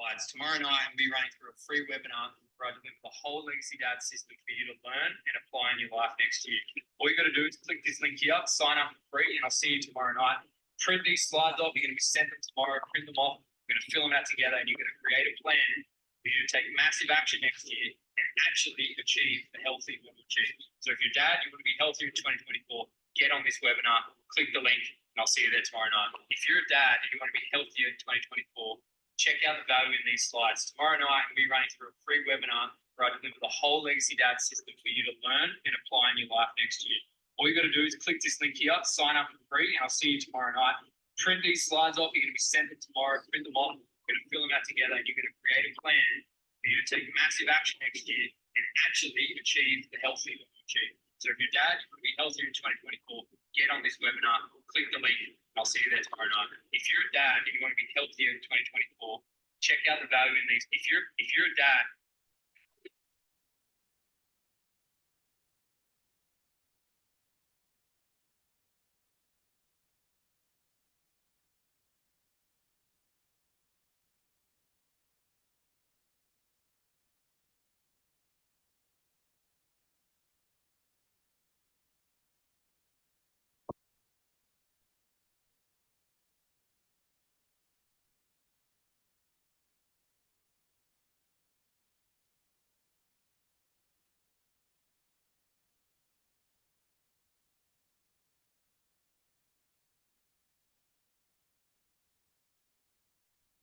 slides. Tomorrow night, I'll be running through a free webinar where I deliver the whole Legacy Dad system for you to learn and apply in your life next year. All you got to do is click this link here, sign up for free, and I'll see you tomorrow night. Print these slides off. You're going to be sent them tomorrow. Print them off. We're going to fill them out together, and you're going to create a plan for you to take massive action next year and actually achieve the healthy you want to achieve. So if you're dad, you want to be healthier in 2024, get on this webinar, click the link, and I'll see you there tomorrow night. If you're a dad and you want to be healthier in 2024, check out the value in these slides. Tomorrow night, I'll be running through a free webinar where I deliver the whole Legacy Dad system for you to learn and apply in your life next year. All you got to do is click this link here, sign up for free, and I'll see you tomorrow night. Print these slides off. You're going to be sent them tomorrow. Print them off. We're going to fill them out together, and you're going to create a plan for you to take massive action next year and actually achieve the healthy you want to achieve. So if you're dad, you want to be healthier in 2024, get on this webinar, click the link, and I'll see you there tomorrow night. If you're a dad and you want to be healthier in 2024, check out the value in these. If you're a dad,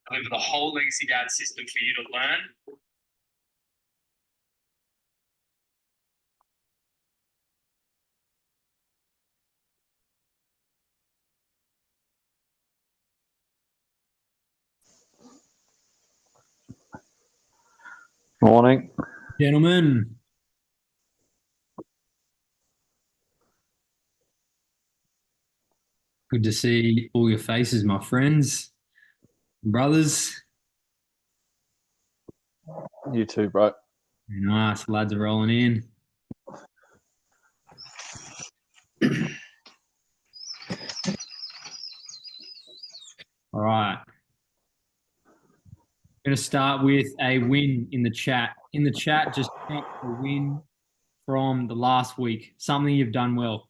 I deliver the whole Legacy Dad system for you to learn. Morning. Gentlemen. Good to see all your faces, my friends, brothers. You too, bro. Very nice. Lads are rolling in. All right. I'm going to start with a win in the chat. In the chat, just drop a win from the last week. Something you've done well.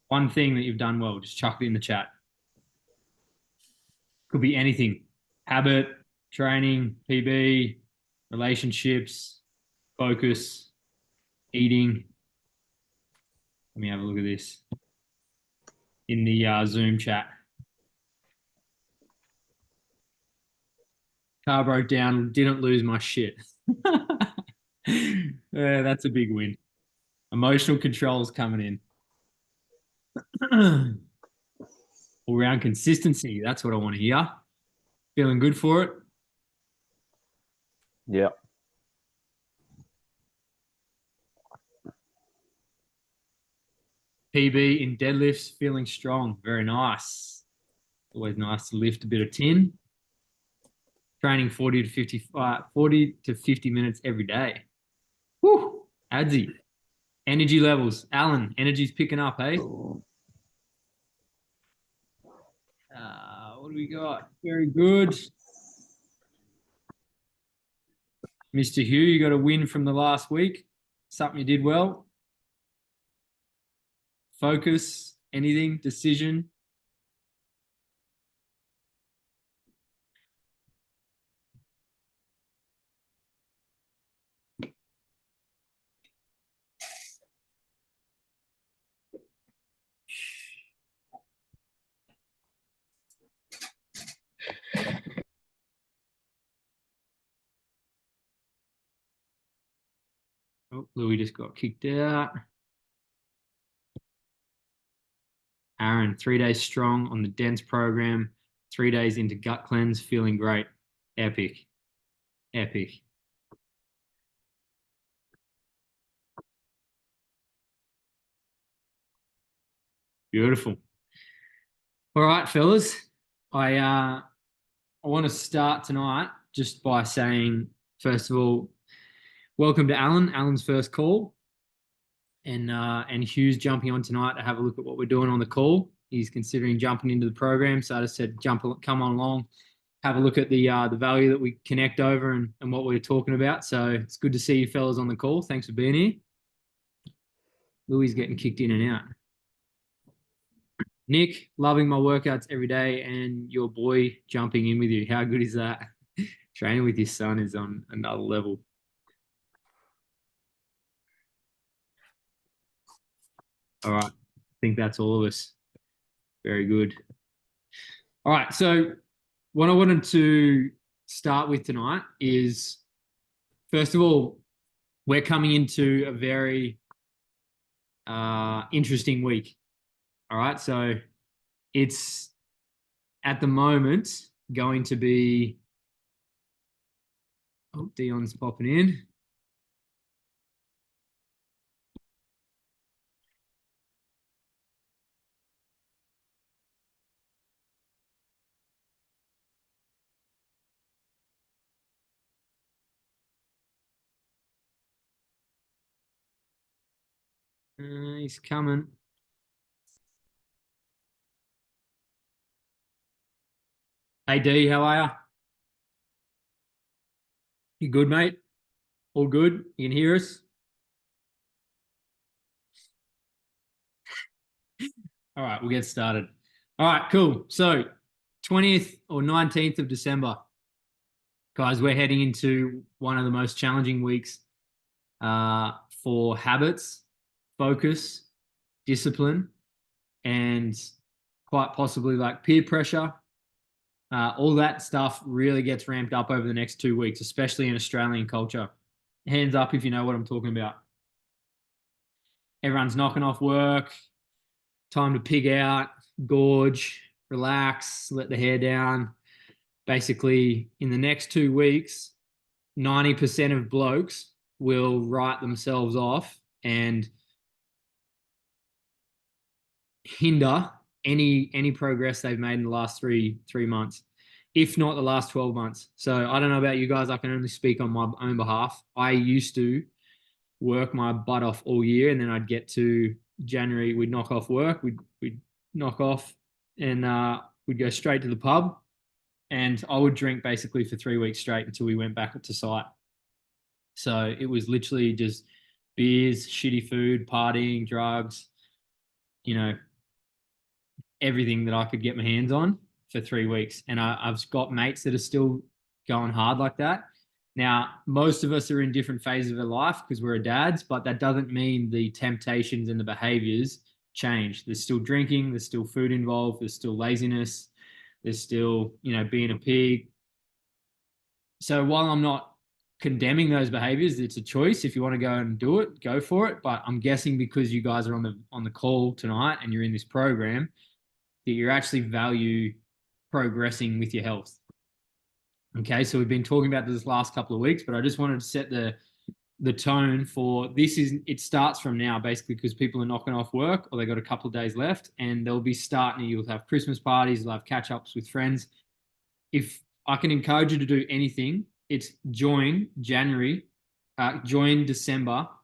One thing that you've done well. Just chuck it in the chat. Could be anything. Habit, training, PB, relationships, focus, eating. Let me have a look at this in the Zoom chat. Car broke down, didn't lose my shit. That's a big win. Emotional control is coming in. All round consistency. That's what I want to hear. Feeling good for it? Yeah. PB in deadlifts, feeling strong. Very nice. Always nice to lift a bit of tin. Training 40 to 50 minutes every day. Woo! Adsy. Energy levels. Alan, energy's picking up, eh? What do we got? Very good. Mr. Hugh, you got a win from the last week. Something you did well. Focus, anything, decision. Oh, Louis just got kicked out. Aaron, 3 days strong on the dense program. 3 days into gut cleanse, feeling great. Epic. Epic. Beautiful. All right, fellas. I want to start tonight just by saying, first of all, welcome to Alan. Alan's first call. And Hugh's jumping on tonight to have a look at what we're doing on the call. He's considering jumping into the program, so I just said, come on along. have a look at the value that we connect over and what we're talking about. So it's good to see you fellas on the call. Thanks for being here. Louis getting kicked in and out. Nick, loving my workouts every day, and your boy jumping in with you. How good is that? Training with your son is on another level. All right. I think that's all of us. Very good. All right. So what I wanted to start with tonight is, first of all, we're coming into a very interesting week. All right. So it's at the moment going to be, oh, Dion's popping in. He's coming. Hey D, how are you? You good, mate? All good? You can hear us? All right, we'll get started. All right, cool. So 20th or 19th of December, guys, we're heading into one of the most challenging weeks for habits, focus, discipline, and quite possibly like peer pressure. All that stuff really gets ramped up over the next 2 weeks, especially in Australian culture. Hands up if you know what I'm talking about. Everyone's knocking off work, time to pig out, gorge, relax, let the hair down. Basically, in the next 2 weeks, 90% of blokes will write themselves off and hinder any progress they've made in the last three months, if not the last 12 months. So I don't know about you guys. I can only speak on my own behalf. I used to work my butt off all year, and then I'd get to January, we'd knock off work, we'd knock off, and we'd go straight to the pub, and I would drink basically for 3 weeks straight until we went back to site. So it was literally just beers, shitty food, partying, drugs, you know, everything that I could get my hands on for 3 weeks. And I've got mates that are still going hard like that. Now, most of us are in different phases of our life because we're dads, but that doesn't mean the temptations and the behaviors change. There's still drinking, there's still food involved, there's still laziness, there's still, being a pig. So while I'm not condemning those behaviors, it's a choice. If you want to go and do it, go for it. But I'm guessing because you guys are on the call tonight and you're in this program, that you actually value progressing with your health. Okay, so we've been talking about this last couple of weeks, but I just wanted to set the tone for this. It starts from now, basically, because people are knocking off work or they got a couple of days left, and they'll be starting. You'll have Christmas parties, you'll have catch ups with friends. If I can encourage you to do anything, it's join December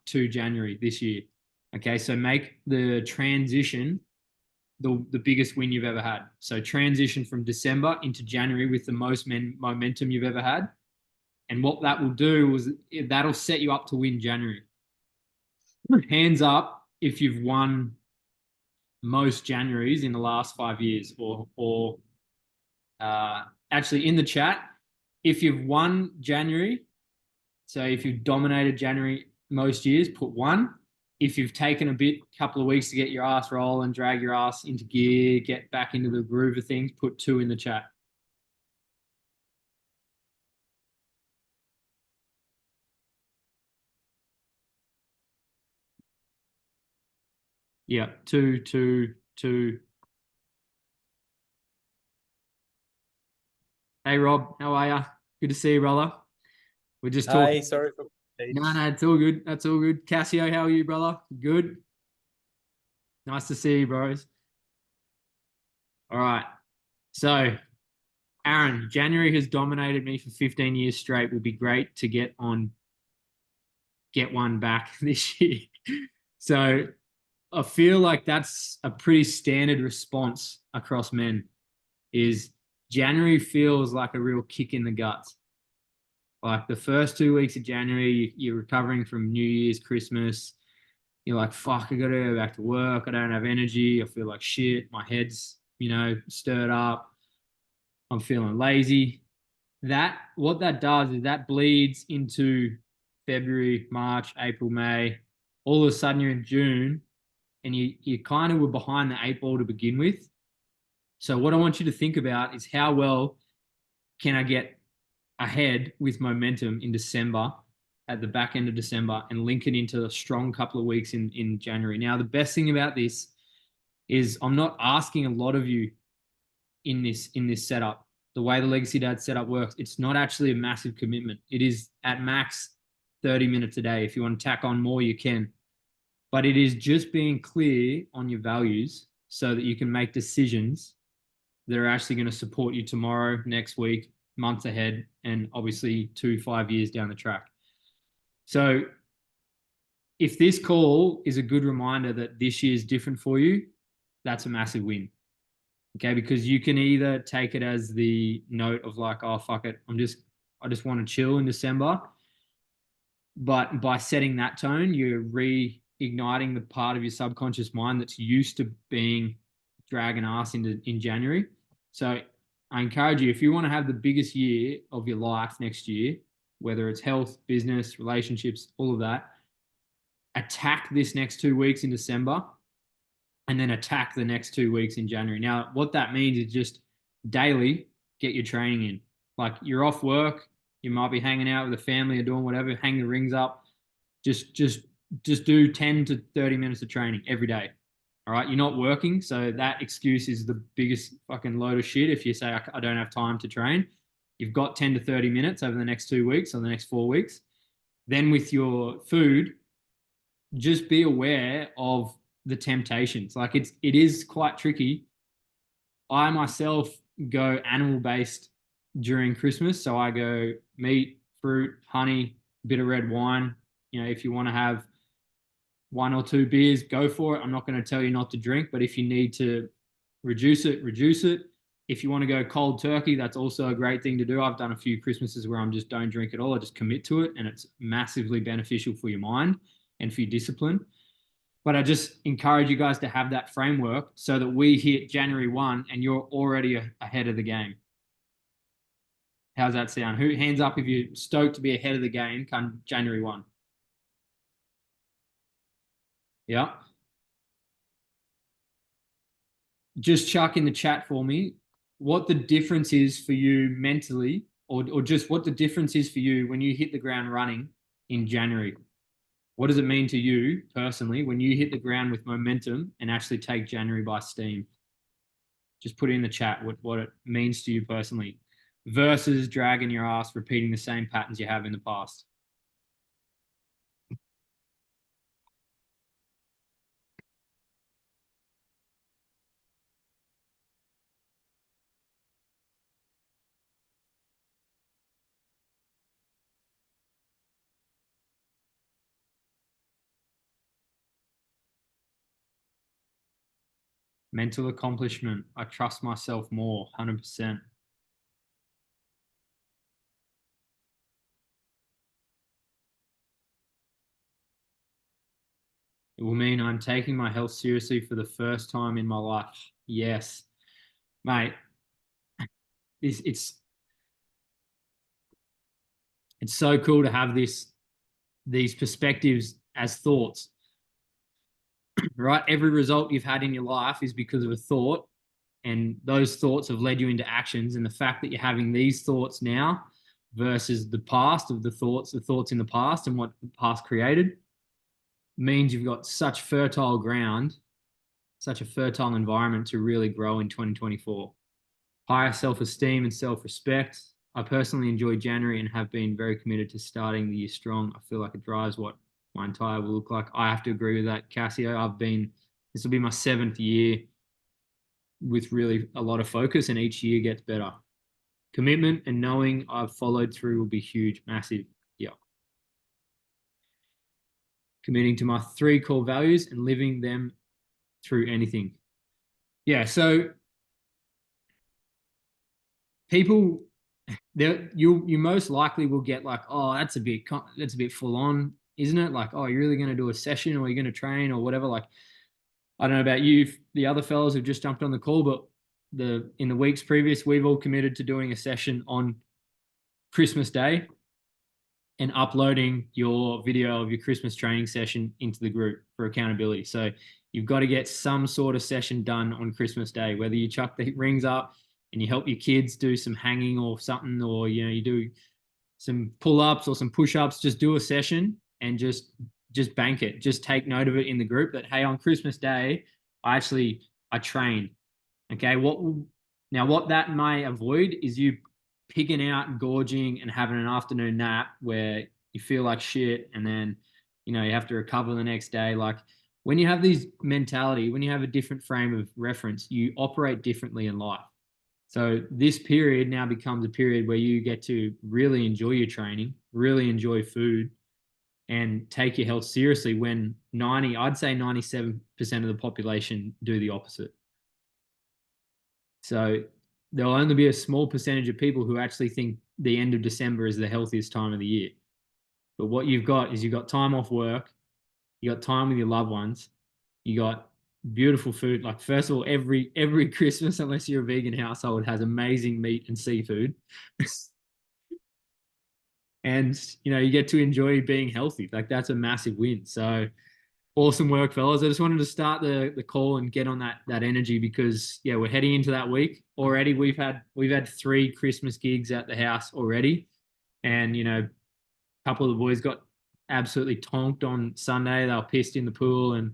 to January this year. Okay, so make the transition the biggest win you've ever had. So transition from December into January with the most momentum you've ever had. And what that will do is that'll set you up to win January. Hands up if you've won most Januaries in the last 5 years, or actually in the chat, if you've won January, so if you've dominated January most years, put 1. If you've taken a couple of weeks to get your ass roll and drag your ass into gear, get back into the groove of things, put 2 in the chat. Yeah, 2, 2, 2. Hey Rob, how are you? Good to see you, brother. We're just talking. Hi, sorry for No, it's all good. That's all good. Cassio, how are you, brother? Good. Nice to see you, bros. All right. So, Aaron, January has dominated me for 15 years straight. Will be great to get one back this year. So, I feel like that's a pretty standard response across men, is January feels like a real kick in the guts. Like the first 2 weeks of January, you're recovering from New Year's, Christmas. You're like, fuck, I got to go back to work. I don't have energy. I feel like shit. My head's, stirred up. I'm feeling lazy. What that does is that bleeds into February, March, April, May. All of a sudden you're in June and you kind of were behind the eight ball to begin with. So what I want you to think about is how well can I get ahead with momentum in December, at the back end of December, and link it into a strong couple of weeks in January. Now, the best thing about this is I'm not asking a lot of you in this setup. The way the Legacy Dad setup works, it's not actually a massive commitment. It is at max 30 minutes a day. If you want to tack on more, you can. But it is just being clear on your values so that you can make decisions that are actually going to support you tomorrow, next week, months ahead, and obviously 2-5 years down the track. So if this call is a good reminder that this year is different for you, that's a massive win. Okay, because you can either take it as the note of like, oh, fuck it, I just want to chill in December. But by setting that tone, you're reigniting the part of your subconscious mind that's used to being dragging ass in January. So I encourage you, if you want to have the biggest year of your life next year, whether it's health, business, relationships, all of that, attack this next 2 weeks in December and then attack the next 2 weeks in January. Now, what that means is just daily get your training in. Like you're off work, you might be hanging out with the family or doing whatever, hang the rings up. Just do 10 to 30 minutes of training every day. All right. You're not working. So that excuse is the biggest fucking load of shit. If you say, I don't have time to train, you've got 10 to 30 minutes over the next 2 weeks or the next 4 weeks. Then with your food, just be aware of the temptations. Like it is quite tricky. I myself go animal based during Christmas. So I go meat, fruit, honey, bit of red wine. If you want to have 1 or 2 beers, go for it. I'm not going to tell you not to drink, but if you need to reduce it, reduce it. If you want to go cold turkey, that's also a great thing to do. I've done a few Christmases where I'm just don't drink at all. I just commit to it, and it's massively beneficial for your mind and for your discipline. But I just encourage you guys to have that framework so that we hit January 1 and you're already ahead of the game. How's that sound? Who hands up if you're stoked to be ahead of the game come January 1? Yeah. Just chuck in the chat for me what the difference is for you mentally, or just what the difference is for you when you hit the ground running in January. What does it mean to you personally when you hit the ground with momentum and actually take January by steam? Just put it in the chat what it means to you personally versus dragging your ass, repeating the same patterns you have in the past. Mental accomplishment. I trust myself more, 100%. It will mean I'm taking my health seriously for the first time in my life. Yes, mate. It's so cool to have these perspectives as thoughts, right? Every result you've had in your life is because of a thought, and those thoughts have led you into actions. And the fact that you're having these thoughts now versus the past of the thoughts in the past and what the past created means you've got such fertile ground, such a fertile environment to really grow in 2024. Higher self-esteem and self-respect. I personally enjoy January and have been very committed to starting the year strong. I feel like it drives what my entire will look like. I have to agree with that, Cassio. This will be my 7th year with really a lot of focus, and each year gets better. Commitment and knowing I've followed through will be huge, massive. Yeah. Committing to my 3 core values and living them through anything. Yeah. So people there, you most likely will get like, oh, that's a bit full on, isn't it? Like, oh, you're really going to do a session, or you're going to train, or whatever. Like, I don't know about you, the other fellows who've just jumped on the call, but in the weeks previous, we've all committed to doing a session on Christmas Day and uploading your video of your Christmas training session into the group for accountability. So you've got to get some sort of session done on Christmas Day, whether you chuck the rings up and you help your kids do some hanging or something, or you do some pull-ups or some push-ups. Just do a session and just bank it. Just take note of it in the group that, hey, on Christmas Day, I train. Okay, what that may avoid is you pigging out, gorging, and having an afternoon nap where you feel like shit, and then you have to recover the next day. Like, when you have these mentality, when you have a different frame of reference, you operate differently in life. So this period now becomes a period where you get to really enjoy your training, really enjoy food, and take your health seriously, when I'd say 97% of the population do the opposite. So there'll only be a small percentage of people who actually think the end of December is the healthiest time of the year. But what you've got is, you've got time off work, you got time with your loved ones, you got beautiful food. Like, first of all, every Christmas, unless you're a vegan household, has amazing meat and seafood. And you get to enjoy being healthy. Like, that's a massive win. So awesome work, fellas. I just wanted to start the call and get on that energy, because we're heading into that week already. We've had 3 Christmas gigs at the house already, and a couple of the boys got absolutely tonked on Sunday. They were pissed in the pool, and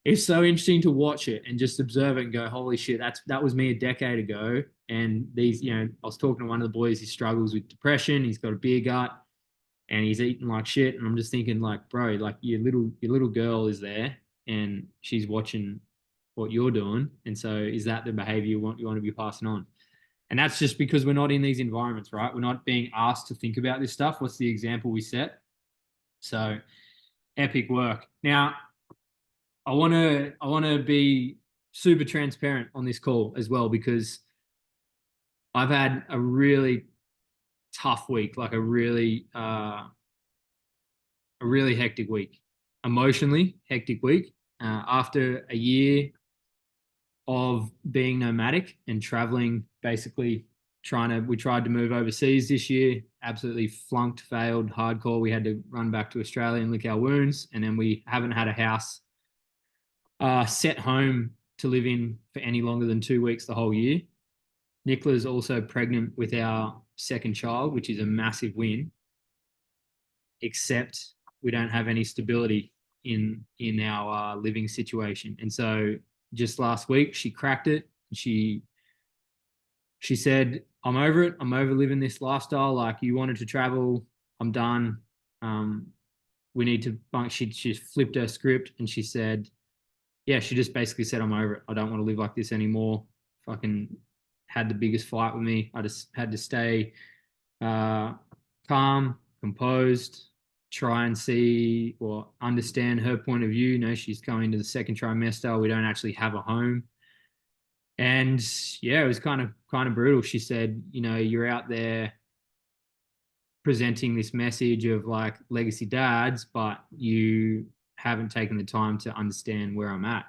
it's so interesting to watch it and just observe it and go, holy shit, that was me a decade ago. And these, I was talking to one of the boys, he struggles with depression, he's got a beer gut, and he's eating like shit. And I'm just thinking, like, bro, like, your little girl is there and she's watching what you're doing. And so is that the behavior you want to be passing on? And that's just because we're not in these environments, right? We're not being asked to think about this stuff. What's the example we set? So epic work. Now, I want to be super transparent on this call as well, because I've had a really tough week, like a really hectic week, emotionally hectic week. After a year of being nomadic and traveling, basically we tried to move overseas this year, absolutely flunked, failed, hardcore. We had to run back to Australia and lick our wounds, and then we haven't had a house set home to live in for any longer than 2 weeks the whole year. Nicola's also pregnant with our second child, which is a massive win, except we don't have any stability in our living situation. And so just last week, she cracked it. She said, I'm over it. I'm over living this lifestyle. Like, you wanted to travel. I'm done. We need to bunk. She flipped her script, and she said, she just basically said, I'm over it. I don't want to live like this anymore. Fucking had the biggest fight with me. I just had to stay calm, composed, try and see or understand her point of view. She's going to the second trimester. We don't actually have a home. And it was kind of brutal. She said, you're out there presenting this message of like legacy dads, but you haven't taken the time to understand where I'm at.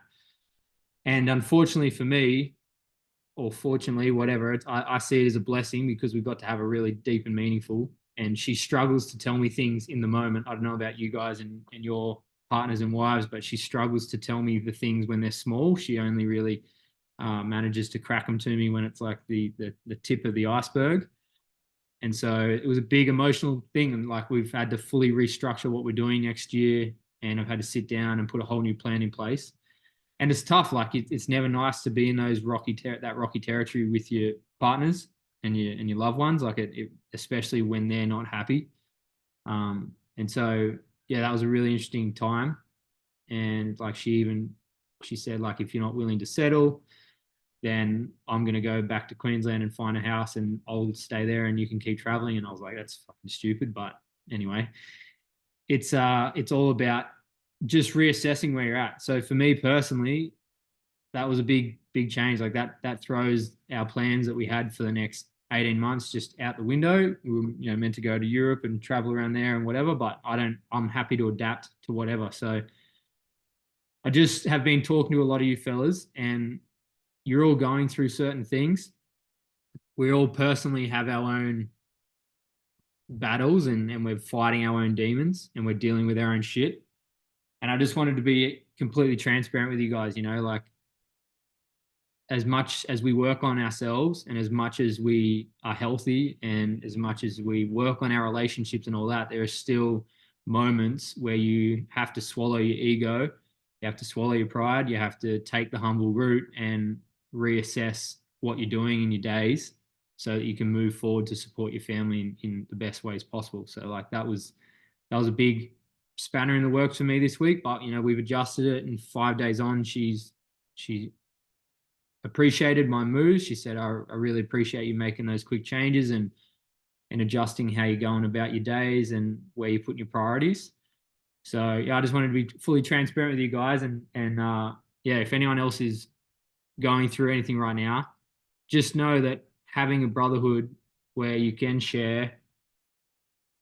And unfortunately for me, or fortunately, whatever, I see it as a blessing, because we've got to have a really deep and meaningful. And she struggles to tell me things in the moment. I don't know about you guys and your partners and wives, but she struggles to tell me the things when they're small. She only really manages to crack them to me when it's like the tip of the iceberg. And so it was a big emotional thing. And like, we've had to fully restructure what we're doing next year. And I've had to sit down and put a whole new plan in place. And it's tough. Like, it's never nice to be in those rocky territory with your partners and your loved ones. Like, especially when they're not happy. And so, that was a really interesting time. And like, she said, like, if you're not willing to settle, then I'm going to go back to Queensland and find a house, and I'll stay there and you can keep traveling. And I was like, that's fucking stupid. But anyway, it's all about just reassessing where you're at. So for me personally, that was a big change. Like, that throws our plans that we had for the next 18 months just out the window. We were, meant to go to Europe and travel around there and whatever, but I'm happy to adapt to whatever. So I just have been talking to a lot of you fellas, and you're all going through certain things. We all personally have our own battles, and we're fighting our own demons, and we're dealing with our own shit. And I just wanted to be completely transparent with you guys, like as much as we work on ourselves and as much as we are healthy and as much as we work on our relationships and all that, there are still moments where you have to swallow your ego, you have to swallow your pride, you have to take the humble route and reassess what you're doing in your days so that you can move forward to support your family in the best ways possible. So like that was a big spanner in the works for me this week, but we've adjusted it, and 5 days on, she appreciated my moves. She said, I really appreciate you making those quick changes and adjusting how you're going about your days and where you're putting your priorities. So yeah, I just wanted to be fully transparent with you guys, and yeah, if anyone else is going through anything right now, just know that having a brotherhood where you can share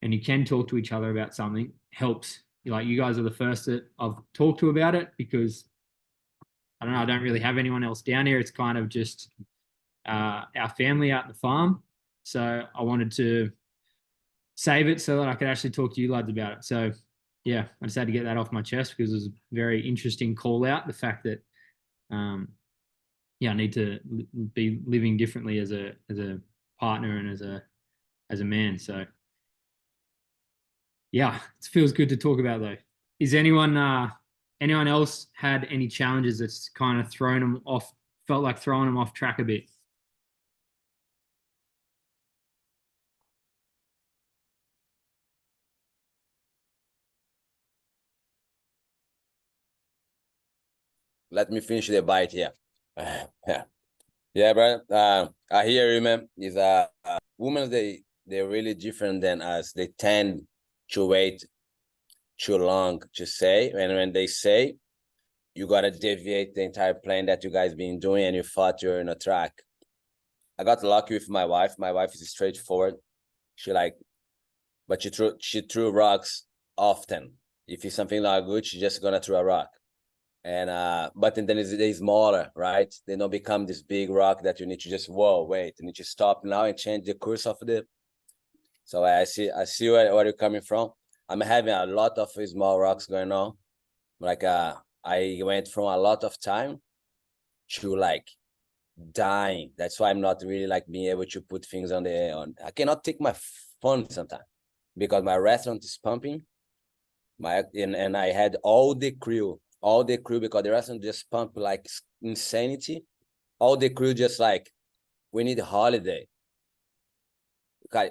and you can talk to each other about something helps. Like, you guys are the first that I've talked to about it, because I don't know, I don't really have anyone else down here. It's kind of just our family out the farm. So I wanted to save it so that I could actually talk to you lads about it. So yeah, I just had to get that off my chest because it was a very interesting call out. The fact that, yeah, I need to be living differently as a partner and as a man. So yeah, it feels good to talk about though. Is anyone else had any challenges that's kind of thrown them off, felt like throwing them off track a bit? Let me finish the bite here. Yeah, yeah, bro. I hear you, man. Is women, they're really different than us. They tend to wait too long to say, and when they say, you gotta deviate the entire plan that you guys been doing, and you thought you're in a track. I got lucky with my wife. My wife is straightforward. But she threw rocks often. If it's something not good, she's just gonna throw a rock. And but then they're smaller, right? They don't become this big rock that you need to just, whoa, wait, you need to stop now and change the course of the. So I see where you're coming from. I'm having a lot of small rocks going on. Like I went from a lot of time to like dying. That's why I'm not really like being able to put things on. I cannot take my phone sometimes because my restaurant is pumping. And I had all the crew because the restaurant just pumped like insanity. All the crew just like, we need a holiday.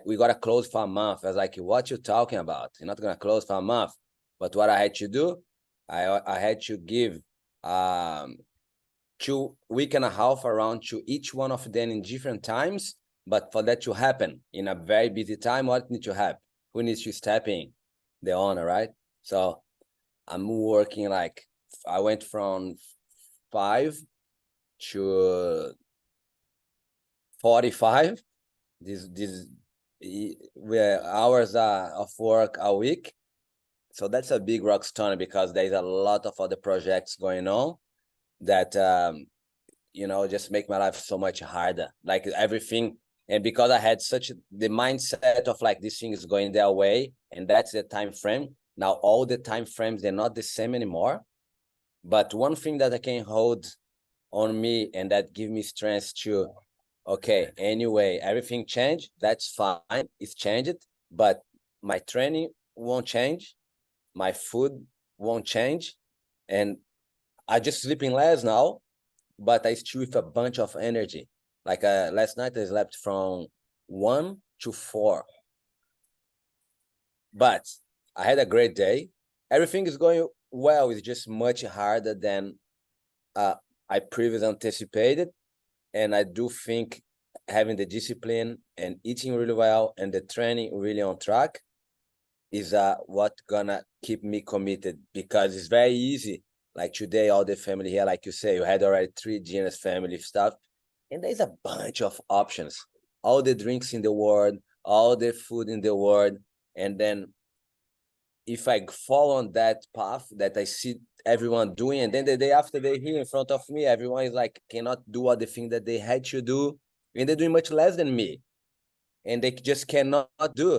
We gotta close for a month. I was like, what you talking about? You're not gonna close for a month. But what I had to do, I had to give 2 weeks and a half around to each one of them in different times. But for that to happen in a very busy time, what needs to happen? Who needs to step in? The owner, right? So I'm working like, I went from 5 to 45. These hours of work a week. So that's a big rock stone because there's a lot of other projects going on that just make my life so much harder. Like everything, and because I had such the mindset of like this thing is going their way, and that's the time frame. Now all the time frames, they're not the same anymore. But one thing that I can hold on me and that give me strength to, okay, anyway, everything changed. That's fine. It's changed, but my training won't change. My food won't change. And I just sleeping less now, but I still with a bunch of energy. Like last night I slept from 1 to 4. But I had a great day. Everything is going well. It's just much harder than I previously anticipated. And I do think having the discipline and eating really well and the training really on track is what gonna keep me committed, because it's very easy. Like today, all the family here, like you say, you had already 3 genius family stuff, and there's a bunch of options all the drinks in the world, all the food in the world, and then if I fall on that path that I see everyone doing, and then the day after they're here in front of me, everyone is like cannot do all the things that they had to do, and they're doing much less than me, and they just cannot do.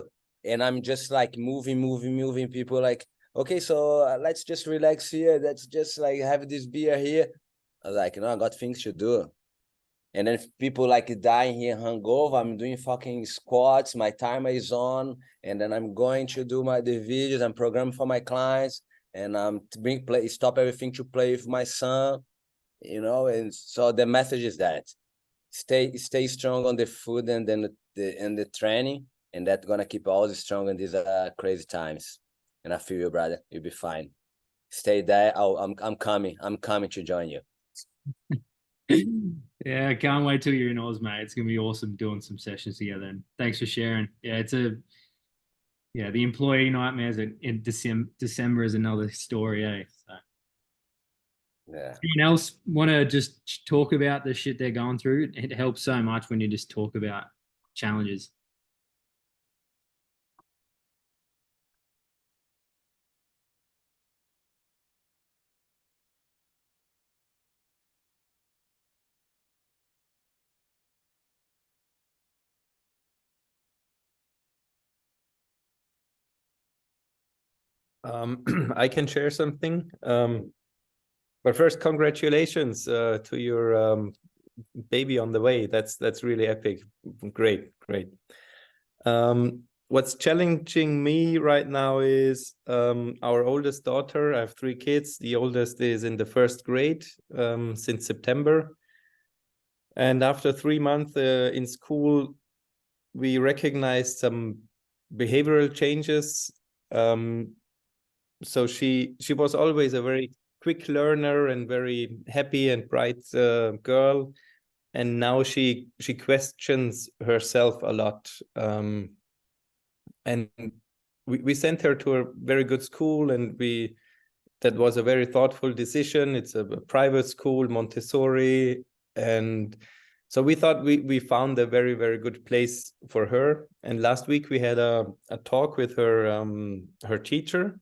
And I'm just like moving people like, okay, so let's just relax here. Let's just like have this beer here. I was like, no, I got things to do. And then people like dying here hungover, I'm doing fucking squats, my timer is on, and then I'm going to do the videos, I'm programming for my clients, and I'm stop everything to play with my son, you know. And so the message is that stay strong on the food and then the training, and that's gonna keep all strong in these crazy times. And I feel you, brother, you'll be fine. Stay there. I'm coming to join you. Yeah, I can't wait till you're in Oz, mate. It's gonna be awesome doing some sessions together. And thanks for sharing. Yeah, the employee nightmares in December is another story, eh? So, Yeah. anyone else want to just talk about the shit they're going through? It helps so much when you just talk about challenges. I can share something. But first, congratulations to your baby on the way. That's really epic. Great. What's challenging me right now is our oldest daughter. I have 3 kids. The oldest is in the 1st grade since September. And after 3 months in school, we recognized some behavioral changes. So she was always a very quick learner and very happy and bright girl, and now she questions herself a lot. And we sent her to a very good school, and that was a very thoughtful decision. It's a private school, Montessori, and so we thought we found a very, very good place for her. And last week we had a talk with her teacher,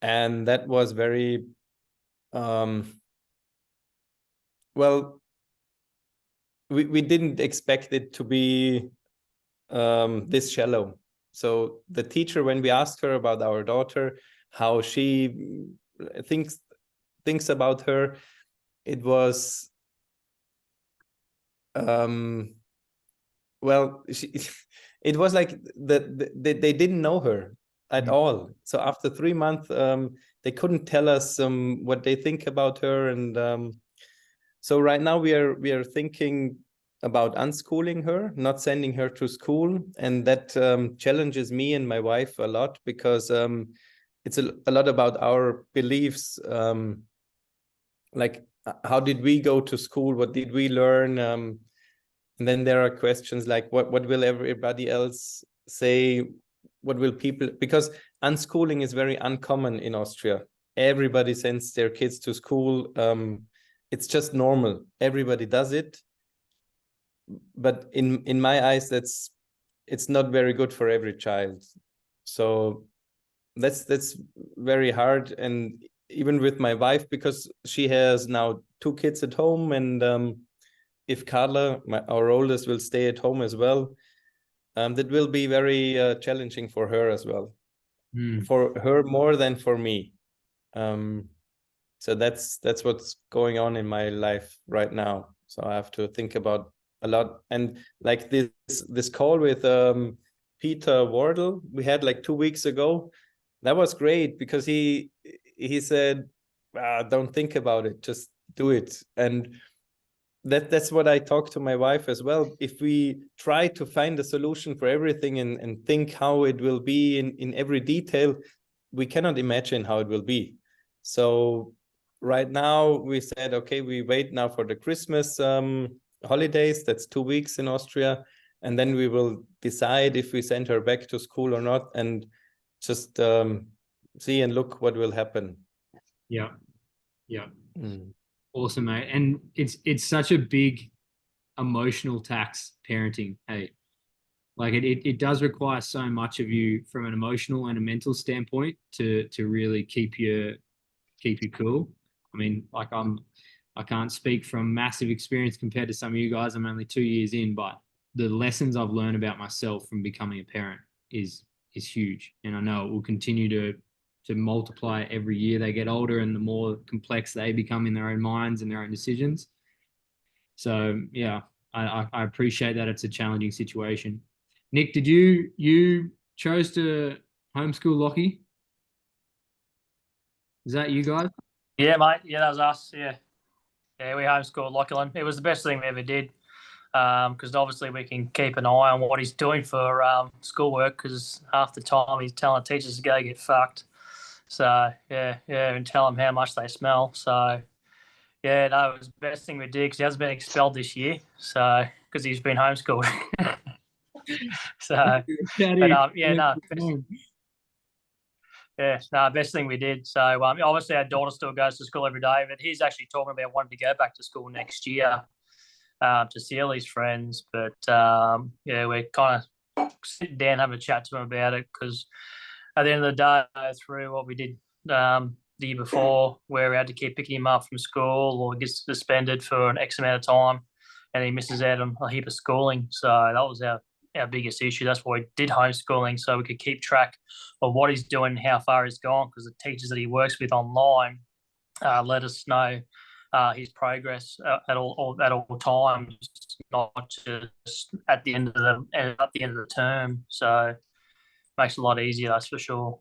and that was very well, we didn't expect it to be this shallow. So the teacher, when we asked her about our daughter, how she thinks about her, it was well, it was like they didn't know her at all. So after 3 months, they couldn't tell us what they think about her. And so right now we are thinking about unschooling her, not sending her to school. And that challenges me and my wife a lot, because it's a lot about our beliefs. Like, how did we go to school? What did we learn? And then there are questions like, what will everybody else say? What will people, because unschooling is very uncommon in Austria. Everybody sends their kids to school. It's just normal. Everybody does it. But in my eyes, it's not very good for every child. So that's very hard. And even with my wife, because she has now 2 kids at home, and if Carla, our oldest, will stay at home as well, that will be very challenging for her as well. For her more than for me. So that's what's going on in my life right now. So I have to think about a lot. And like this call with Peter Wardle we had like 2 weeks ago, that was great, because he said, don't think about it, just do it. And that's what I talk to my wife as well. If we try to find a solution for everything and think how it will be in every detail, we cannot imagine how it will be. So right now we said, okay, we wait now for the Christmas holidays. That's 2 weeks in Austria. And then we will decide if we send her back to school or not, and just see and look what will happen. Yeah. Awesome, mate. And it's such a big emotional tax parenting. Hey, like it does require so much of you from an emotional and a mental standpoint to really keep you cool. I mean, like I can't speak from massive experience compared to some of you guys. I'm only 2 years in, but the lessons I've learned about myself from becoming a parent is huge, and I know it will continue to multiply every year they get older and the more complex they become in their own minds and their own decisions. So yeah, I appreciate that it's a challenging situation. Nick, did you chose to homeschool Lockie? Is that you guys? Yeah, mate. Yeah, that was us. Yeah. Yeah, we homeschooled Lachlan. It was the best thing we ever did because obviously we can keep an eye on what he's doing for schoolwork because half the time he's telling teachers to go get fucked. So, yeah, and tell them how much they smell. So, yeah, that was the best thing we did because he hasn't been expelled this year. So, because he's been homeschooled. So, but yeah, no. Yeah, no, best thing we did. So obviously our daughter still goes to school every day, but he's actually talking about wanting to go back to school next year to see all his friends. But yeah, we're kind of sitting down, having a chat to him about it because at the end of the day, through what we did the year before, where we had to keep picking him up from school or gets suspended for an X amount of time, and he misses out on a heap of schooling. So that was our biggest issue. That's why we did homeschooling, so we could keep track of what he's doing, how far he's gone, because the teachers that he works with online let us know his progress at all times, not just at the end of the term. So makes it a lot easier, that's for sure.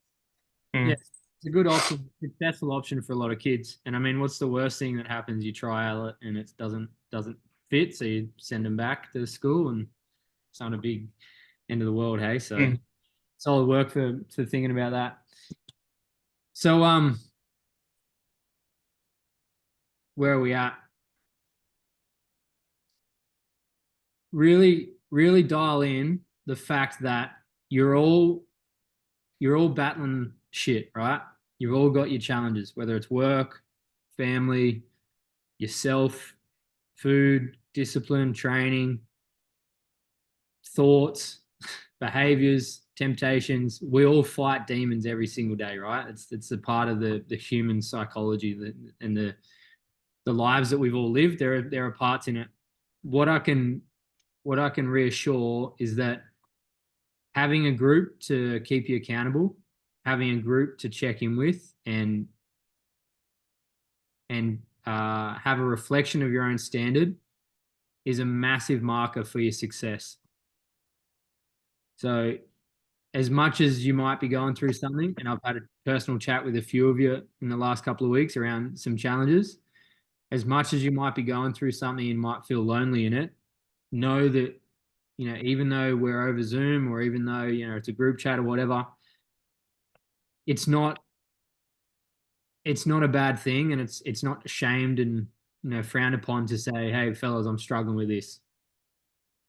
Yeah, it's a good option, successful option for a lot of kids. And I mean, what's the worst thing that happens? You trial it and it doesn't fit, so you send them back to the school, and it's not a big end of the world, hey? So solid work for thinking about that. So where are we at? Really dial in the fact that you're all battling shit, right? You've all got your challenges, whether it's work, family, yourself, food, discipline, training, thoughts, behaviors, temptations. We all fight demons every single day, right? It's a part of the human psychology and the lives that we've all lived. There are parts in it. What I can reassure is that having a group to keep you accountable, having a group to check in with, and have a reflection of your own standard is a massive marker for your success. So as much as you might be going through something, and I've had a personal chat with a few of you in the last couple of weeks around some challenges, as much as you might be going through something and might feel lonely in it, know that, you know, even though we're over Zoom or even though, you know, it's a group chat or whatever, it's not a bad thing, and it's not shamed and, you know, frowned upon to say, hey fellas, I'm struggling with this.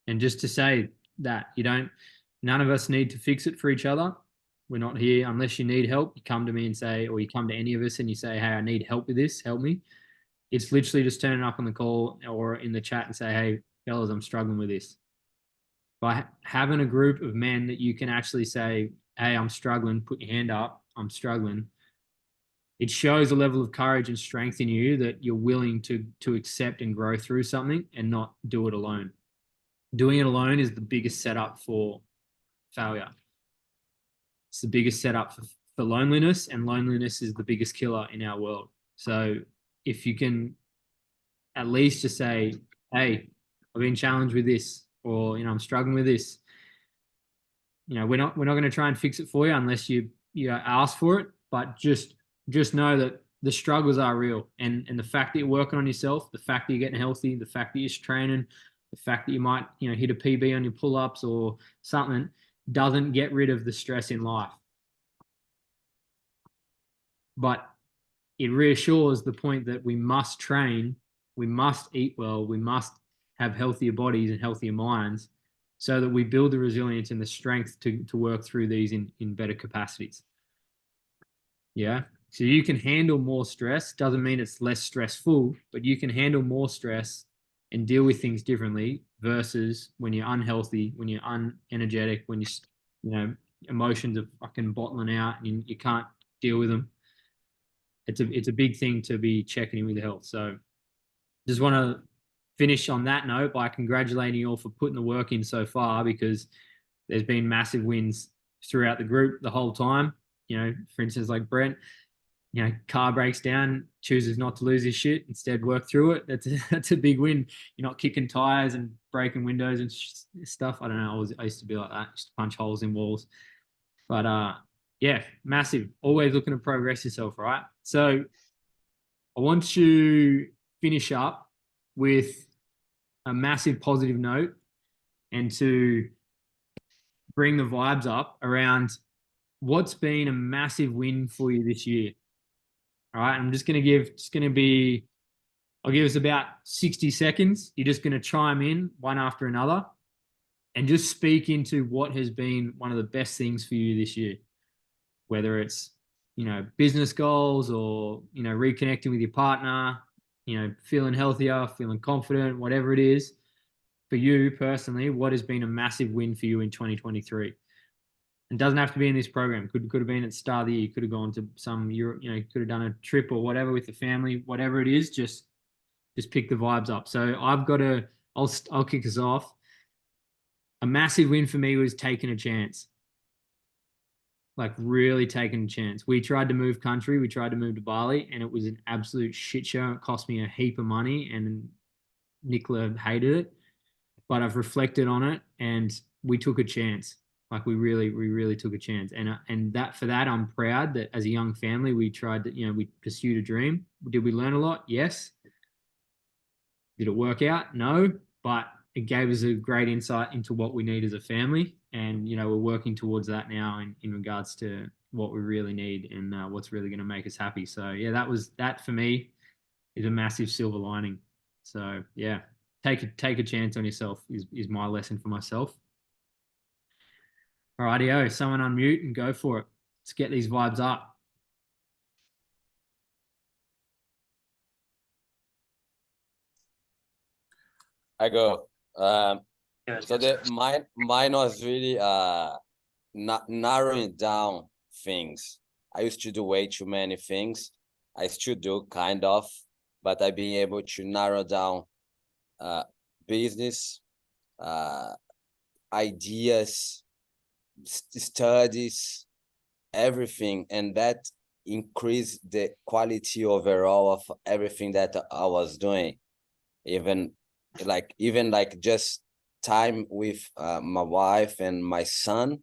And just to say that none of us need to fix it for each other. We're not here unless you need help. You come to me and say, or you come to any of us and you say, hey, I need help with this, help me. It's literally just turning up on the call or in the chat and say, hey fellas, I'm struggling with this. By having a group of men that you can actually say, hey, I'm struggling, put your hand up, I'm struggling. It shows a level of courage and strength in you that you're willing to accept and grow through something and not do it alone. Doing it alone is the biggest setup for failure. It's the biggest setup for loneliness, and loneliness is the biggest killer in our world. So if you can at least just say, hey, I've been challenged with this, or, you know, I'm struggling with this. You know, we're not going to try and fix it for you unless you ask for it, but just know that the struggles are real, and the fact that you're working on yourself, the fact that you're getting healthy, the fact that you're training, the fact that you might, you know, hit a PB on your pull-ups or something doesn't get rid of the stress in life. But it reassures the point that we must train, we must eat well, we must have healthier bodies and healthier minds so that we build the resilience and the strength to work through these in better capacities. Yeah. So you can handle more stress. Doesn't mean it's less stressful, but you can handle more stress and deal with things differently versus when you're unhealthy, when you're unenergetic, when emotions are fucking bottling out and you can't deal with them. It's a big thing to be checking in with health. So just want to finish on that note by congratulating you all for putting the work in so far, because there's been massive wins throughout the group the whole time. For instance, like Brent, car breaks down, chooses not to lose his shit, instead work through it. That's a big win. You're not kicking tires and breaking windows and stuff. I don't know. I used to be like that, just punch holes in walls. But yeah, massive. Always looking to progress yourself, right? So I want to finish up with a massive positive note and to bring the vibes up around what's been a massive win for you this year. All right. I'm just going to I'll give us about 60 seconds. You're just going to chime in one after another and just speak into what has been one of the best things for you this year, whether it's, business goals or, reconnecting with your partner, feeling healthier, feeling confident, whatever it is for you personally. What has been a massive win for you in 2023? It doesn't have to be in this program. Could have been at the start of the year. Could have gone to some Europe, could have done a trip or whatever with the family, whatever it is, just pick the vibes up. So I'll kick us off. A massive win for me was taking a chance. Like really taking a chance. We tried to move country. We tried to move to Bali and it was an absolute shit show. It cost me a heap of money and Nicola hated it, but I've reflected on it and we took a chance. Like we really took a chance. And that for that, I'm proud that as a young family, we tried to, we pursued a dream. Did we learn a lot? Yes. Did it work out? No, but it gave us a great insight into what we need as a family. And, we're working towards that now in regards to what we really need and what's really going to make us happy. So yeah, that for me is a massive silver lining. So yeah, take a chance on yourself is my lesson for myself. All rightio, someone unmute and go for it. Let's get these vibes up. I go. Yes. So mine was really not narrowing down things. I used to do way too many things. I still do kind of, but I've been able to narrow down business, ideas, studies, everything, and that increased the quality overall of everything that I was doing. Even like just time with my wife and my son,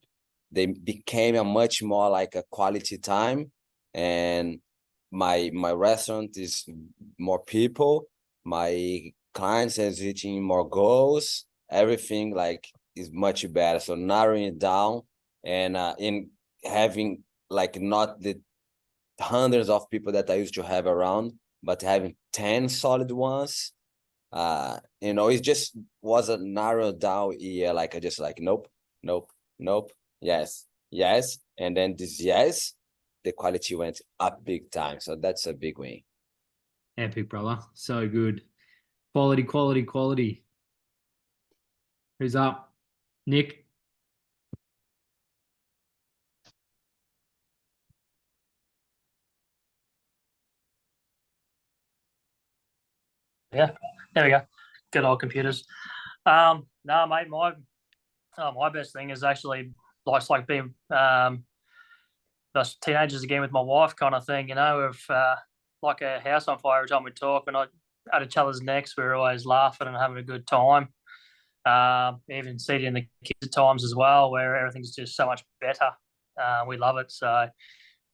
they became a much more like a quality time. And my restaurant is more people, my clients is reaching more goals, everything like is much better. So narrowing it down and in having like not the hundreds of people that I used to have around, but having 10 solid ones. It just was a narrow down year. Like I just like nope, yes, and then this yes, the quality went up big time. So that's a big win. Epic, brother. So good. Quality. Who's up? Nick. Yeah, there we go. Good old computers. No, mate, my best thing is actually like being us teenagers again with my wife kind of thing. With like a house on fire every time we talk, and at each other's necks, we're always laughing and having a good time. Even see it in the kids at times as well, where everything's just so much better. We love it. So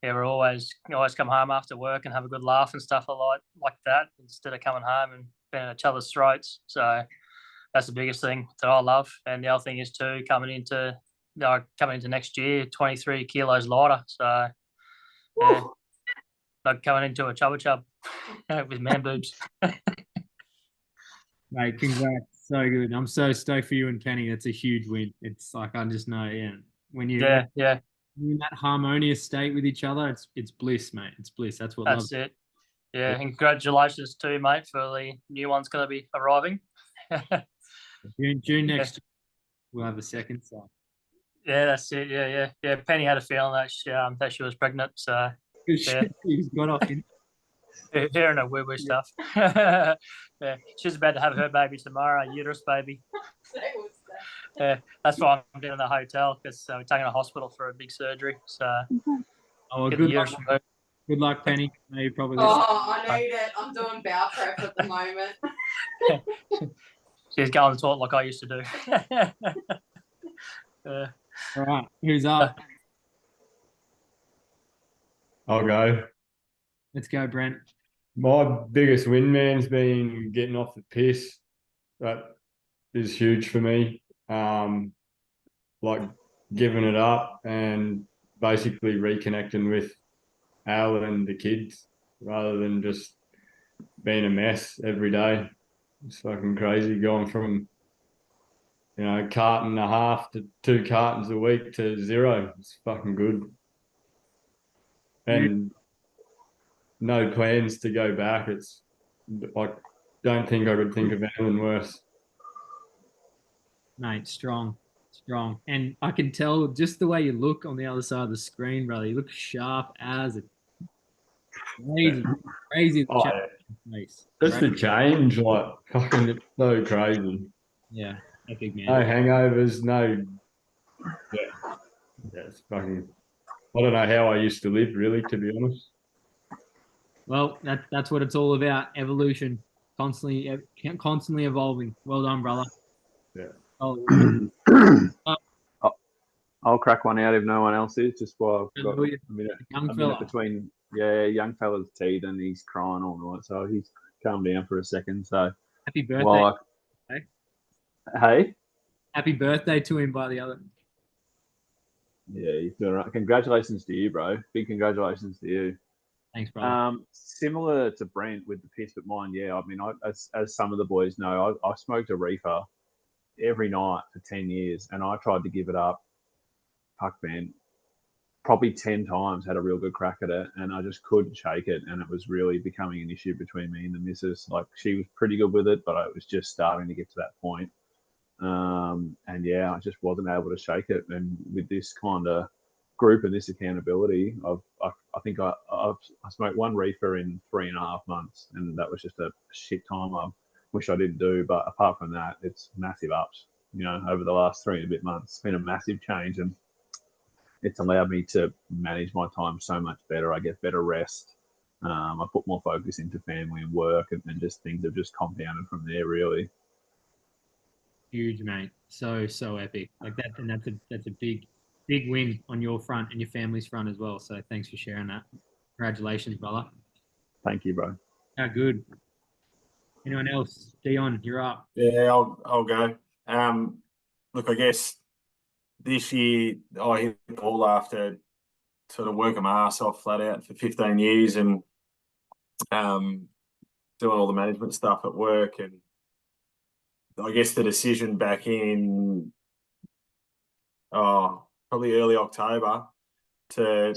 yeah, we always come home after work and have a good laugh and stuff like that, instead of coming home and being at each other's throats. So that's the biggest thing that I love. And the other thing is too, coming into next year, 23 kilos lighter. So yeah, like coming into a chubba with man boobs. Mate, congrats. So good. I'm so stoked for you and Kenny. That's a huge win. It's like, I just know, when you're in that harmonious state with each other, it's bliss, mate. It's bliss. That's it. Yeah, and congratulations too, mate, for the new one's going to be arriving. June next year, we'll have a second son. Yeah, that's it. Yeah. Penny had a feeling that she was pregnant. So Yeah. He's got off in. hearing her woo stuff. Yeah, she's about to have her baby tomorrow, uterus baby. Yeah, that's why I'm doing the hotel because we're taking her to hospital for a big surgery. So Oh, well, get the good luck. uterus removed. Good luck, Penny. I know you probably listen. Oh, I need it. I'm doing bowel prep at the moment. She's going to talk like I used to do. Yeah. All right, who's up? I'll go. Let's go, Brent. My biggest win, man's been getting off the piss. That is huge for me. Like giving it up and basically reconnecting with Al and the kids rather than just being a mess every day. It's fucking crazy going from, a carton and a half to 2 cartons a week to 0. It's fucking good. And no plans to go back. It's I don't think I could think of anything worse. Mate, strong. And I can tell just the way you look on the other side of the screen, brother. You look sharp as a crazy. Oh, Face. just the change, like fucking it's so crazy. Yeah, epic, man. No hangovers, no. Yeah, it's fucking. I don't know how I used to live, really, to be honest. Well, that's what it's all about. Evolution, constantly evolving. Well done, brother. Yeah. Oh, I'll crack one out if no one else is, just while I've got Hallelujah. a minute young fella. between. Yeah, young fella's teed and he's crying all night, so he's calmed down for a second. So, Happy birthday. well, hey, Happy birthday to him by the other. yeah, he's doing right. Congratulations to you, bro. Big congratulations to you. Thanks, brother. Similar to Brent with the piss, but mine, yeah. I mean, as some of the boys know, I smoked a reefer every night for 10 years, and I tried to give it up. Fuck, man, probably 10 times had a real good crack at it, and I just couldn't shake it, and it was really becoming an issue between me and the missus. Like, she was pretty good with it, but I was just starting to get to that point. And yeah, I just wasn't able to shake it. And with this kind of group and this accountability, I think I smoked one reefer in 3.5 months, and that was just a shit time. I wish I didn't do, but apart from that, it's massive ups. Over the last 3 and a bit months, it's been a massive change, and it's allowed me to manage my time so much better. I get better rest. I put more focus into family and work, and just things have just compounded from there, really. Huge, mate. So epic. Like that, and that's a big win on your front and your family's front as well. So thanks for sharing that. Congratulations, brother. Thank you, bro. How good. Anyone else? Dion, you're up. Yeah, I'll go. Look, I guess this year I hit the ball after sort of working my ass off flat out for 15 years and doing all the management stuff at work, and I guess the decision back in probably early October to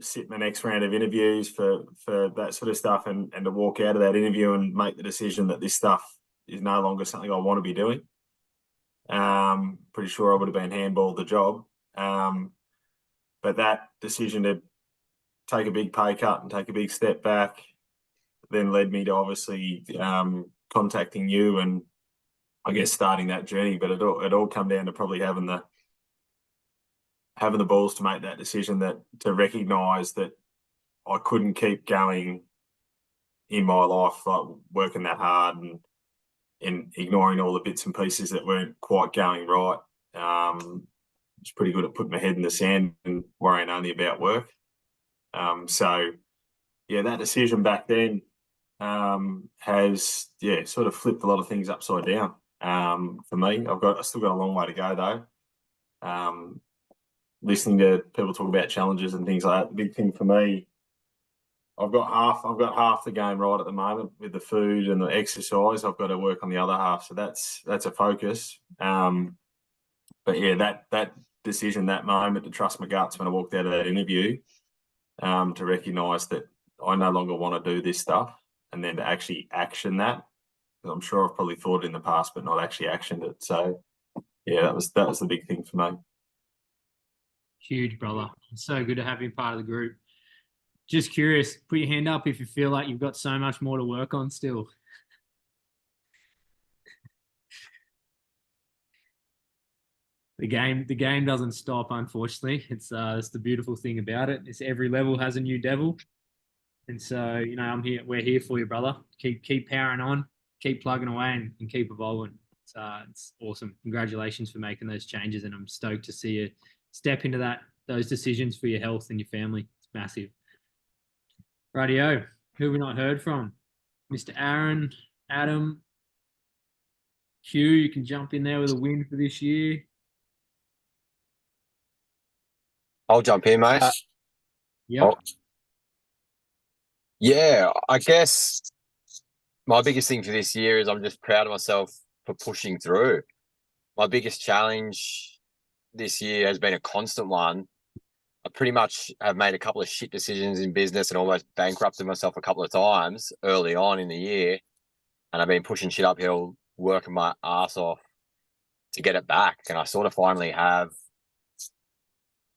sit in the next round of interviews for that sort of stuff, and to walk out of that interview and make the decision that this stuff is no longer something I want to be doing. Pretty sure I would have been handballed the job. But that decision to take a big pay cut and take a big step back then led me to obviously contacting you and I guess starting that journey. But it all come down to probably having the balls to make that decision, that to recognise that I couldn't keep going in my life, like working that hard and ignoring all the bits and pieces that weren't quite going right. It's pretty good at putting my head in the sand and worrying only about work. So yeah, that decision back then has sort of flipped a lot of things upside down for me. I still got a long way to go though. Listening to people talk about challenges and things like that, the big thing for me, I've got half the game right at the moment with the food and the exercise. I've got to work on the other half, so that's a focus. But yeah, that decision, that moment to trust my guts when I walked out of that interview, to recognise that I no longer want to do this stuff, and then to actually action that I'm sure I've probably thought it in the past, but not actually actioned it. So yeah, that was the big thing for me. Huge, brother. It's so good to have you part of the group. Just curious, put your hand up if you feel like you've got so much more to work on still. The game doesn't stop, unfortunately. It's that's the beautiful thing about it. It's every level has a new devil. And so, you know, we're here for you, brother. Keep powering on, keep plugging away and keep evolving. It's awesome. Congratulations for making those changes, and I'm stoked to see you step into those decisions for your health and your family. It's massive. Rightio. Who have we not heard from? Mr. Aaron, Adam, Q, you can jump in there with a win for this year. I'll jump in, mate. Yep. Yeah, I guess my biggest thing for this year is I'm just proud of myself for pushing through. My biggest challenge this year has been a constant one. I pretty much have made a couple of shit decisions in business and almost bankrupted myself a couple of times early on in the year. And I've been pushing shit uphill, working my ass off to get it back. And I sort of finally have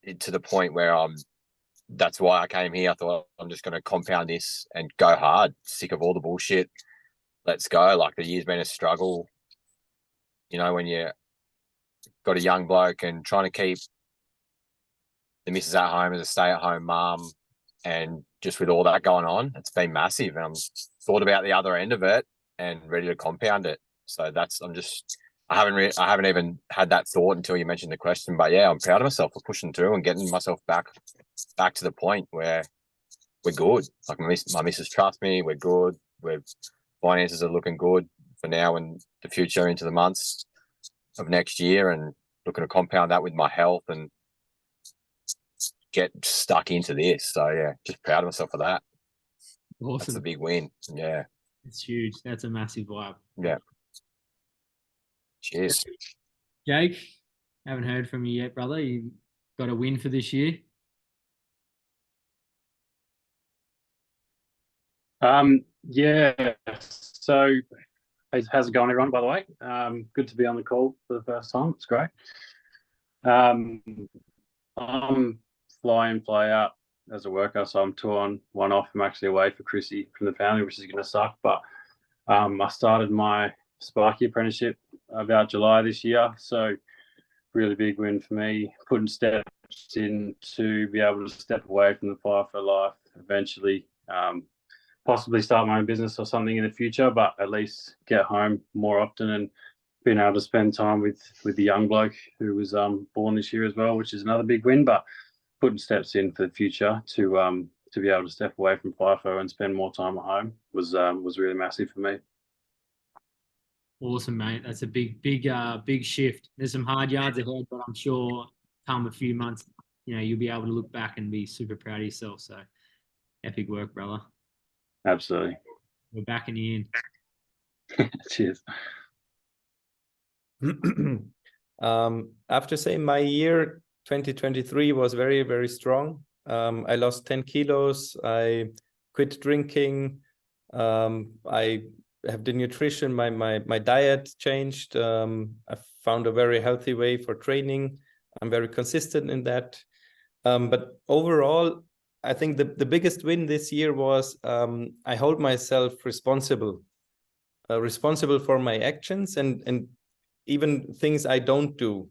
it to the point where that's why I came here. I thought I'm just going to compound this and go hard. Sick of all the bullshit. Let's go. Like, the year's been a struggle. You know, when you got a young bloke and trying to keep the missus at home as a stay-at-home mum, and just with all that going on, it's been massive. And I'm thought about the other end of it and ready to compound it. So I haven't even had that thought until you mentioned the question. But yeah, I'm proud of myself for pushing through and getting myself back to the point where we're good. Like, my missus trusts me. We're good. Finances are looking good for now and the future into the months of next year, and looking to compound that with my health and get stuck into this. So yeah, just proud of myself for that. Awesome. That's a big win. Yeah. It's huge. That's a massive vibe. Yeah. Cheers. Jake, haven't heard from you yet, brother. You got a win for this year? Yeah. So how's it going, everyone, by the way? Good to be on the call for the first time. It's great. I'm fly in, fly out as a worker, so I'm 2 on, 1 off. I'm actually away for Chrissy from the family, which is going to suck. But I started my Sparky apprenticeship about July this year, so really big win for me. Putting steps in to be able to step away from the fire for life eventually. Possibly start my own business or something in the future, but at least get home more often and being able to spend time with the young bloke who was born this year as well, which is another big win. But putting steps in for the future to be able to step away from FIFO and spend more time at home was really massive for me. Awesome, mate. That's a big shift. There's some hard yards ahead, but I'm sure come a few months, you know, you'll be able to look back and be super proud of yourself. So epic work, brother. Absolutely. We're backing you in. Cheers. I have to say my year 2023 was very, very strong. I lost 10 kilos. I quit drinking. I have the nutrition, my diet changed. I found a very healthy way for training. I'm very consistent in that. But overall, I think the biggest win this year was I hold myself responsible for my actions and even things I don't do.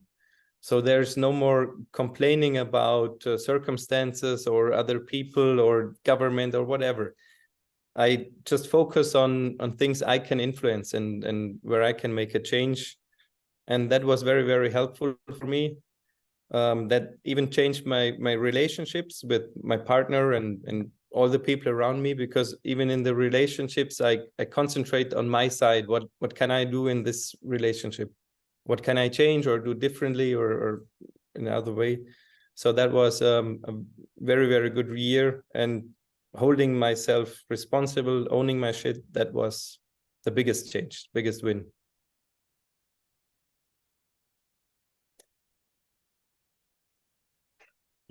So there's no more complaining about circumstances or other people or government or whatever. I just focus on things I can influence and where I can make a change. And that was very, very helpful for me. That even changed my relationships with my partner and all the people around me, because even in the relationships, I concentrate on my side. What can I do in this relationship? What can I change or do differently or in another way? So that was a very, very good year, and holding myself responsible, owning my shit, that was the biggest change, biggest win.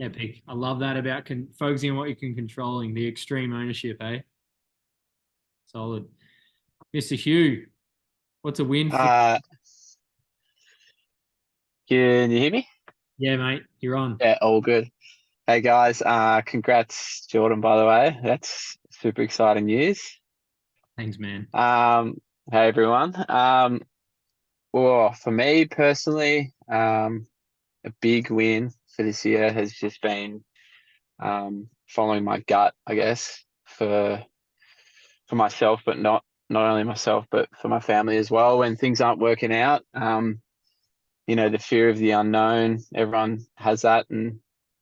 Epic. I love that about focusing on what you can controlling, the extreme ownership, eh? Solid. Mr. Hugh, What's a win? Can you hear me? Yeah, mate, you're on. Yeah, all good. Hey guys, congrats, Jordan, by the way. That's super exciting news. Thanks, man. Hey everyone. Well, for me personally, a big win for this year has just been following my gut, I guess, for myself, but not only myself, but for my family as well. When things aren't working out, the fear of the unknown, everyone has that, and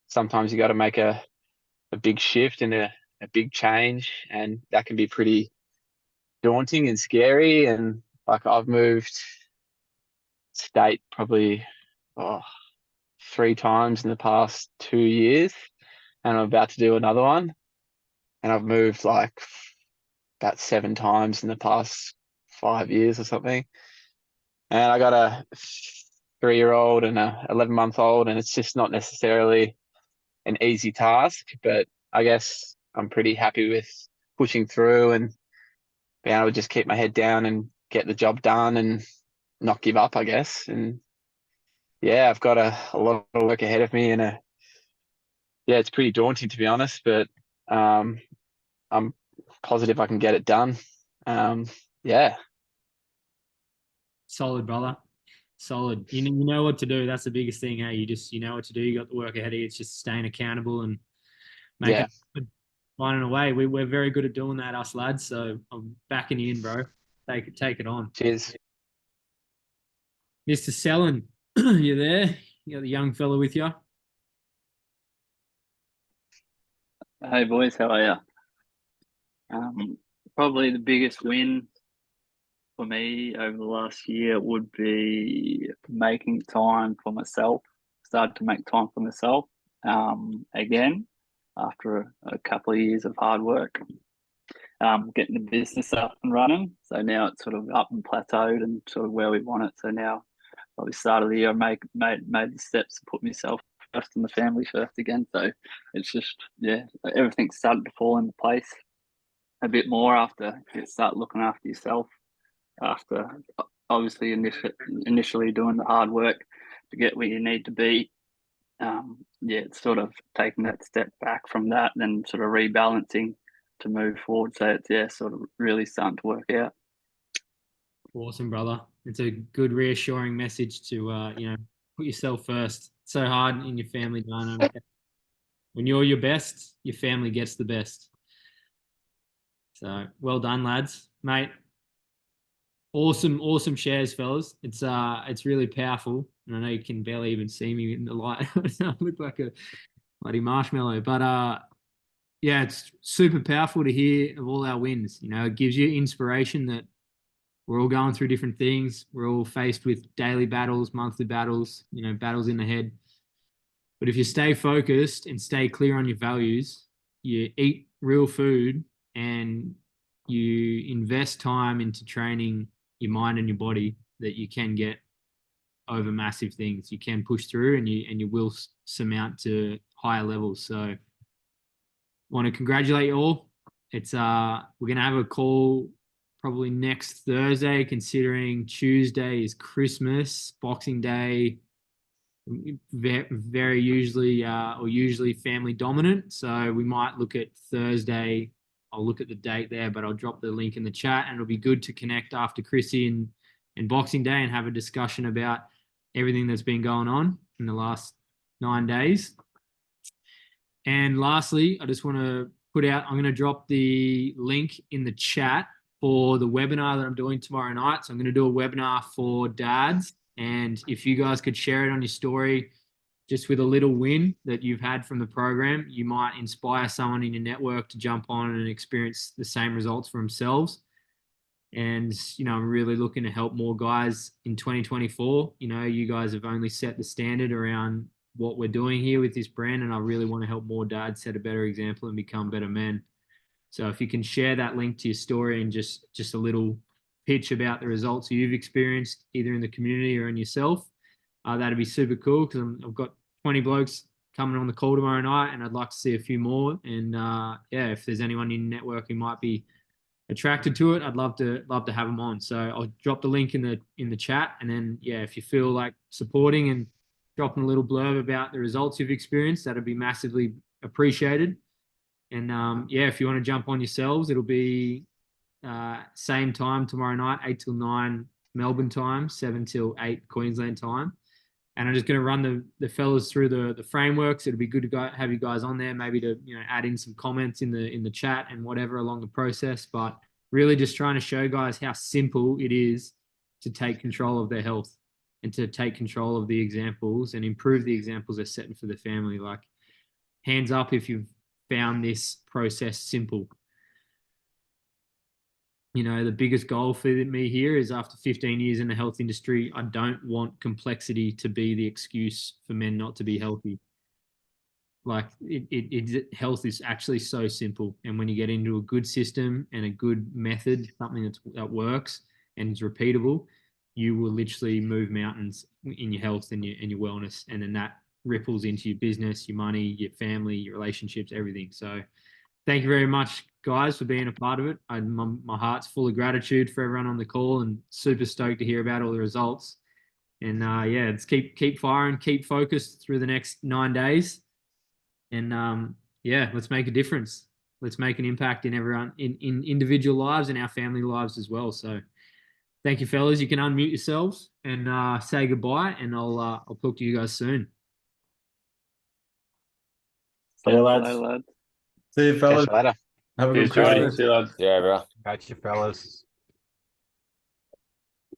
sometimes you got to make a big shift and a big change, and that can be pretty daunting and scary. And like, I've moved state probably 3 times in the past 2 years, and I'm about to do another one. And I've moved like about 7 times in the past 5 years or something. And I got a 3-year-old and a 11-month-old, and it's just not necessarily an easy task, but I guess I'm pretty happy with pushing through and being able to just keep my head down and get the job done and not give up, I guess. And yeah, I've got a lot of work ahead of me, and it's pretty daunting, to be honest, but I'm positive I can get it done. Yeah. Solid, brother. Solid. You know what to do. That's the biggest thing. Hey, you know what to do. You got the work ahead of you. It's just staying accountable and finding a way. We're very good at doing that, us lads. So I'm backing you in, bro. Take it on. Cheers. Mr. Sellon, you there? You got the young fella with you? Hey boys, how are you? Probably the biggest win for me over the last year would be making time for myself. Started to make time for myself again after a couple of years of hard work. Getting the business up and running. So now it's sort of up and plateaued and sort of where we want it. So now, at the start of the year, I made the steps to put myself first and the family first again. So it's just, everything started to fall into place a bit more after you start looking after yourself. After obviously initially doing the hard work to get where you need to be. It's sort of taking that step back from that and then sort of rebalancing to move forward. So it's sort of really starting to work out. Awesome, brother. It's a good reassuring message to put yourself first. It's so hard in your family dynamic. When you're your best, your family gets the best. So well done, lads. Mate. Awesome shares, fellas. It's really powerful. And I know you can barely even see me in the light. I look like a bloody marshmallow. But it's super powerful to hear of all our wins. It gives you inspiration that we're all going through different things. We're all faced with daily battles, monthly battles, battles in the head. But if you stay focused and stay clear on your values, you eat real food and you invest time into training your mind and your body, that you can get over massive things. You can push through and you will surmount to higher levels. So want to congratulate you all. It's we're going to have a call probably next Thursday, considering Tuesday is Christmas, Boxing Day, very usually family dominant. So we might look at Thursday. I'll look at the date there, but I'll drop the link in the chat, and it'll be good to connect after Chrissy and Boxing Day and have a discussion about everything that's been going on in the last 9 days. And lastly, I just want to put out, I'm going to drop the link in the chat for the webinar that I'm doing tomorrow night. So I'm going to do a webinar for dads. And if you guys could share it on your story, just with a little win that you've had from the program, you might inspire someone in your network to jump on and experience the same results for themselves. And, I'm really looking to help more guys in 2024. You guys have only set the standard around what we're doing here with this brand, and I really want to help more dads set a better example and become better men. So if you can share that link to your story and just a little pitch about the results you've experienced either in the community or in yourself, that'd be super cool, because I've got 20 blokes coming on the call tomorrow night, and I'd like to see a few more. And if there's anyone in your network who might be attracted to it, I'd love to have them on. So I'll drop the link in the chat, and then yeah, if you feel like supporting and dropping a little blurb about the results you've experienced, that'd be massively appreciated. And yeah, if you want to jump on yourselves, it'll be same time tomorrow night, 8 till 9 Melbourne time, 7 till 8 Queensland time. And I'm just going to run the fellas through the frameworks. It'll be good to have you guys on there, maybe to add in some comments in the chat and whatever along the process. But really just trying to show guys how simple it is to take control of their health and to take control of the examples and improve the examples they're setting for the family. Like, hands up if you've found this process simple. The biggest goal for me here is, after 15 years in the health industry, I don't want complexity to be the excuse for men not to be healthy. Like, health is actually so simple. And when you get into a good system and a good method, something that works and is repeatable, you will literally move mountains in your health and your wellness. And then that ripples into your business, your money, your family, your relationships, everything. So thank you very much, guys, for being a part of it. My heart's full of gratitude for everyone on the call, and super stoked to hear about all the results. And yeah, let's keep firing, keep focused through the next 9 days. And yeah, let's make a difference. Let's make an impact in everyone, in individual lives and our family lives as well. So thank you, fellas. You can unmute yourselves and say goodbye, and I'll talk to you guys soon. See you, lads. Hello, lad. See you, fellas. Catch you later. Have a good Cheers, Johnny. Christmas. See you, lads. Yeah, bro. Catch you, fellas.